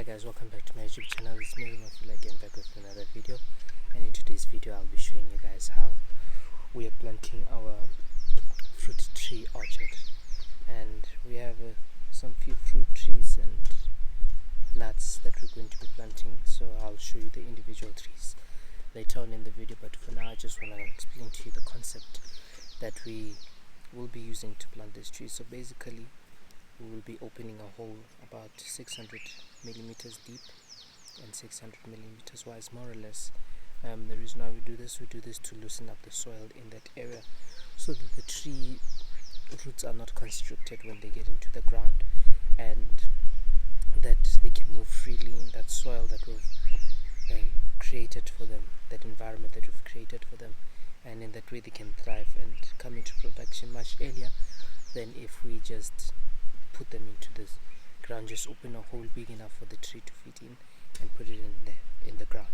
Hi guys, welcome back to my YouTube channel. It's me Remo again, back with another video. And in today's video I'll be showing you guys how we are planting our fruit tree orchard. And we have some few fruit trees and nuts that we're going to be planting, so I'll show you the individual trees later on in the video. But for now I just want to explain to you the concept that we will be using to plant this tree. So basically we will be opening a hole about 600 millimeters deep and 600 millimeters wide, more or less. The reason why we do this to loosen up the soil in that area so that the tree roots are not constricted when they get into the ground, and that they can move freely in that soil that we've created for them, that environment that we've created for them, and in that way they can thrive and come into production much earlier than if we just put them into this ground, just open a hole big enough for the tree to fit in and put it in the ground.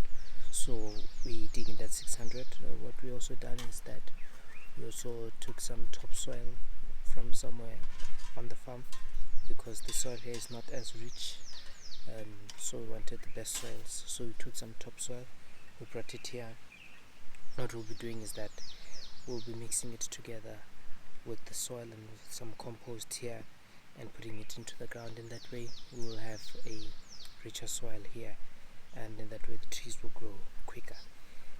So we dig in that 600. What we also done is that we also took some topsoil from somewhere on the farm, because the soil here is not as rich, so we wanted the best soils. So we took some topsoil, we brought it here. What we'll be doing is that we'll be mixing it together with the soil and with some compost here and putting it into the ground. In that way we will have a richer soil here, and in that way the trees will grow quicker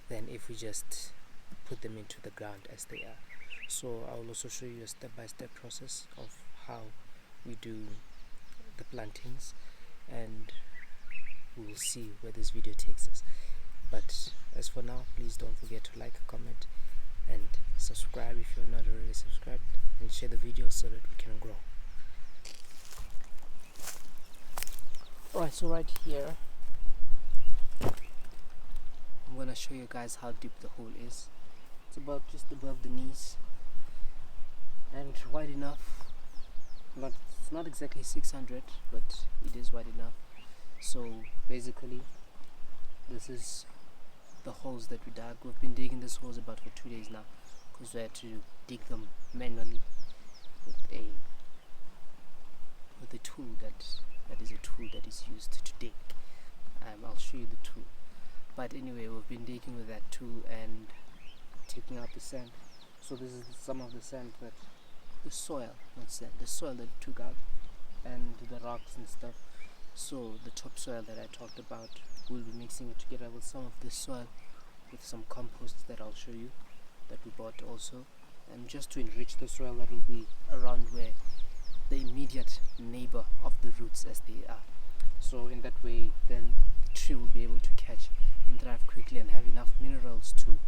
than if we just put them into the ground as they are. So I will also show you a step-by-step process of how we do the plantings, and we will see where this video takes us. But as for now, please don't forget to like, comment and subscribe if you're not already subscribed, and share the video so that we can grow. Alright, so right here I'm gonna show you guys how deep the hole is. It's about just above the knees and wide enough. It's not exactly 600, but it is wide enough. So basically this is the holes that we dug. We've been digging these holes about for 2 days now, because we had to dig them manually with a tool that is a tool that is used to dig. I'll show you the tool. But anyway, we've been digging with that tool and taking out the sand. So this is some of the sand, that the soil, not sand, the soil that we took out, and the rocks and stuff. So the topsoil that I talked about, we'll be mixing it together with some of the soil, with some compost that I'll show you, that we bought also, and just to enrich the soil that will be around where the immediate neighbor of the roots as they are. So in that way then the tree will be able to catch and thrive quickly and have enough minerals to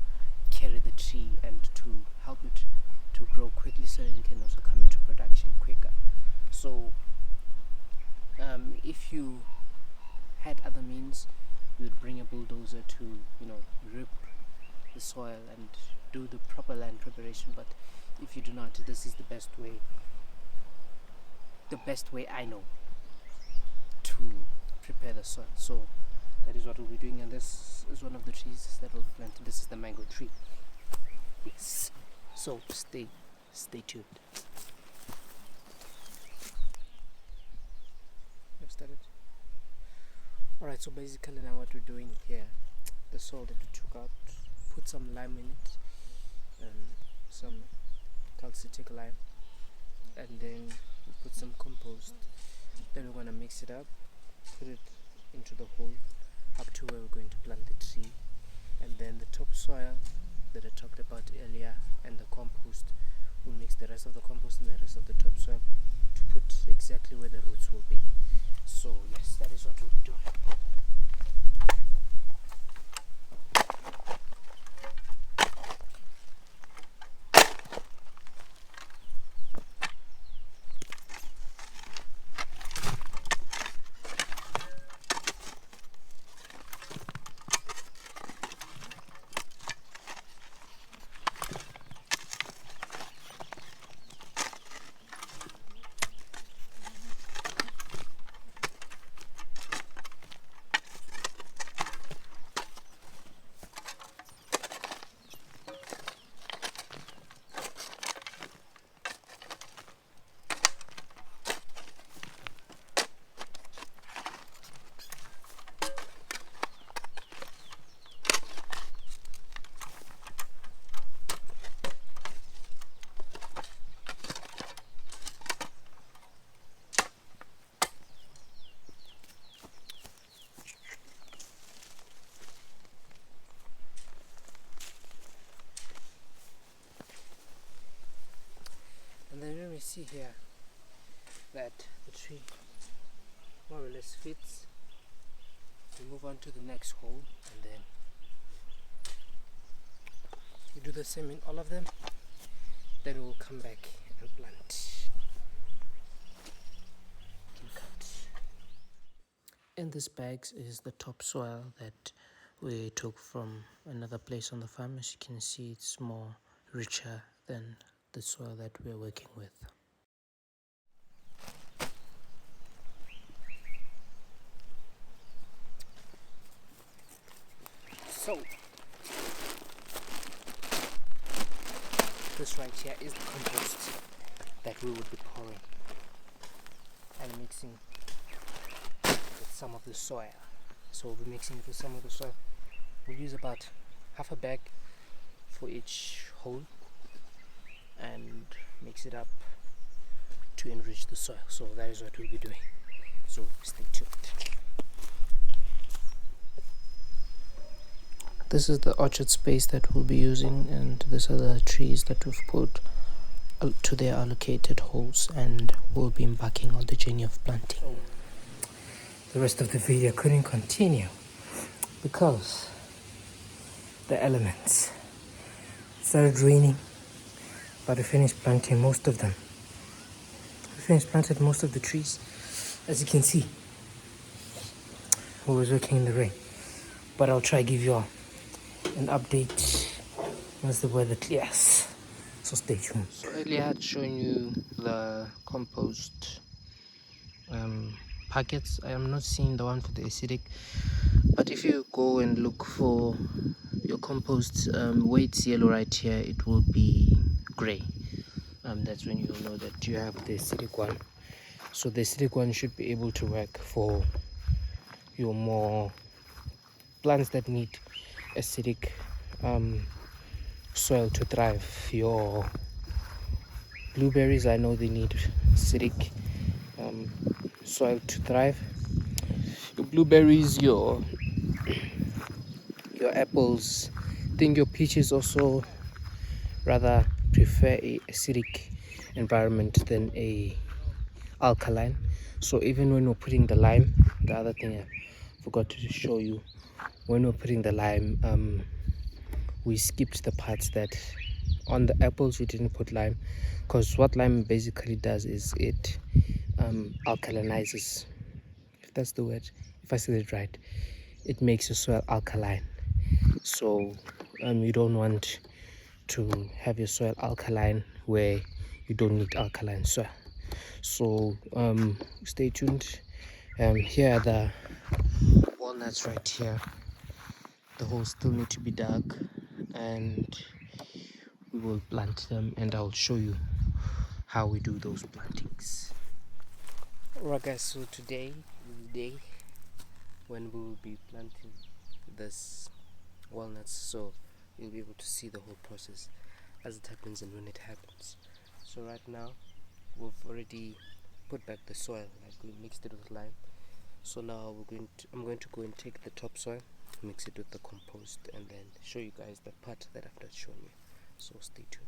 carry the tree and to help it to grow quickly, so that it can also come into production quicker. So if you had other means, you would bring a bulldozer to rip the soil and do the proper land preparation. But if you do not, this is the best way I know to prepare the soil. So that is what we'll be doing, and this is one of the trees that will be planted. This is the mango tree. Yes. So stay tuned. I've started. Alright, so basically now what we're doing here, the soil that we took out, put some lime in it, some calcitic lime, and then we put some compost. Then we're going to mix it up, put it into the hole up to where we're going to plant the tree, and then the topsoil that I talked about earlier and the compost, we'll mix the rest of the compost and the rest of the topsoil to put exactly where the roots will be. So yes, that is what we'll be doing. see here that the tree more or less fits. We move on to the next hole, and then you do the same in all of them. Then we'll come back and plant. In this bags is the topsoil that we took from another place on the farm. As you can see, it's more richer than the soil that we're working with. So this right here is the compost that we would be pouring and mixing with some of the soil. So we'll be mixing it with some of the soil. We'll use about half a bag for each hole and mix it up to enrich the soil. So that is what we'll be doing. So stay tuned. This is the orchard space that we'll be using, and these are the trees that we've put to their allocated holes, and we'll be embarking on the journey of planting. The rest of the video couldn't continue because the elements. It started raining, but we finished planting most of them. We finished planting most of the trees. As you can see, we was working in the rain, but I'll try to give you all an update once the weather clears, so stay tuned. So earlier I had shown you the compost packets. I am not seeing the one for the acidic, but if you go and look for your compost where it's yellow right here, it will be gray. That's when you'll know that you have the acidic one. So the acidic one should be able to work for your more plants that need acidic soil to thrive. Your blueberries, I know they need acidic soil to thrive. Your blueberries, your apples, I think your peaches also rather prefer a acidic environment than a alkaline. So even when we're putting the lime, the other thing I forgot to show you, when we're putting the lime, we skipped the parts that on the apples we didn't put lime, because what lime basically does is it alkalinizes, if that's the word, if I said it right. It makes your soil alkaline. So you don't want to have your soil alkaline where you don't need alkaline soil. So stay tuned. Here are the walnuts right here. The holes still need to be dug, and we will plant them, and I'll show you how we do those plantings. Alright guys, so today is the day when we will be planting this walnuts, so you'll be able to see the whole process as it happens and when it happens. So right now we've already put back the soil, like we mixed it with lime. So now I'm going to go and take the topsoil, mix it with the compost, and then show you guys the part that I've not shown you. So stay tuned.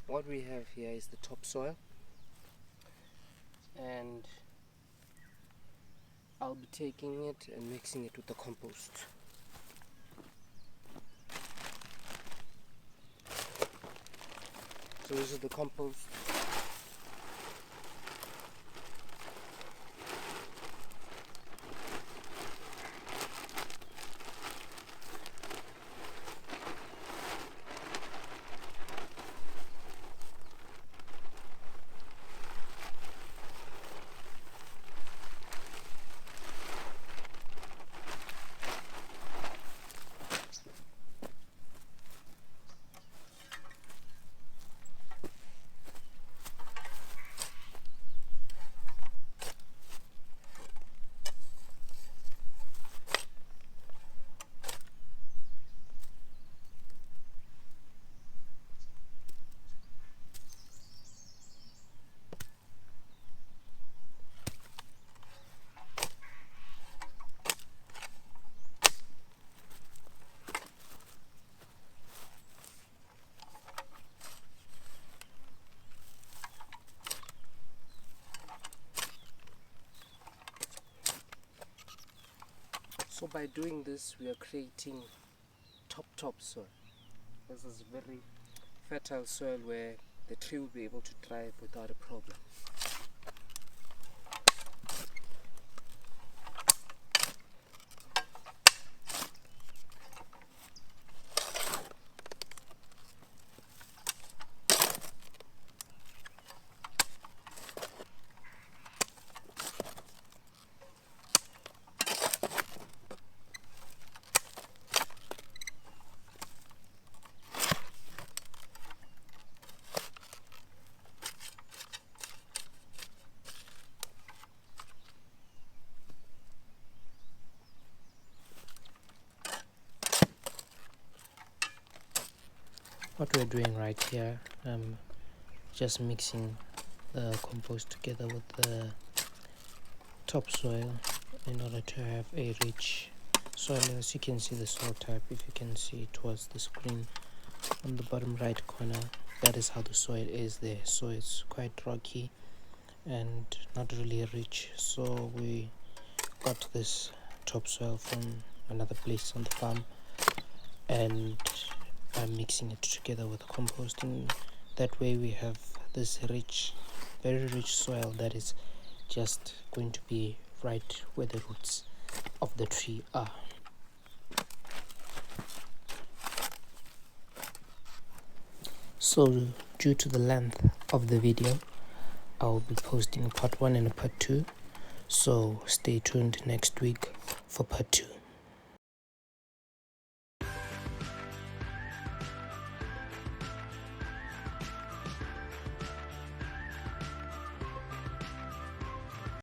What we have here is the topsoil, and I'll be taking it and mixing it with the compost. So this is the compost. by doing this, we are creating top soil. This is very fertile soil where the tree will be able to thrive without a problem. What we're doing right here, just mixing the compost together with the topsoil in order to have a rich soil. As you can see, the soil type, if you can see towards the screen on the bottom right corner, that is how the soil is there. So it's quite rocky and not really rich. So we got this topsoil from another place on the farm, and I'm mixing it together with composting. That way we have this rich, very rich soil that is just going to be right where the roots of the tree are. So due to the length of the video, I will be posting part 1 and part 2, so stay tuned next week for part 2.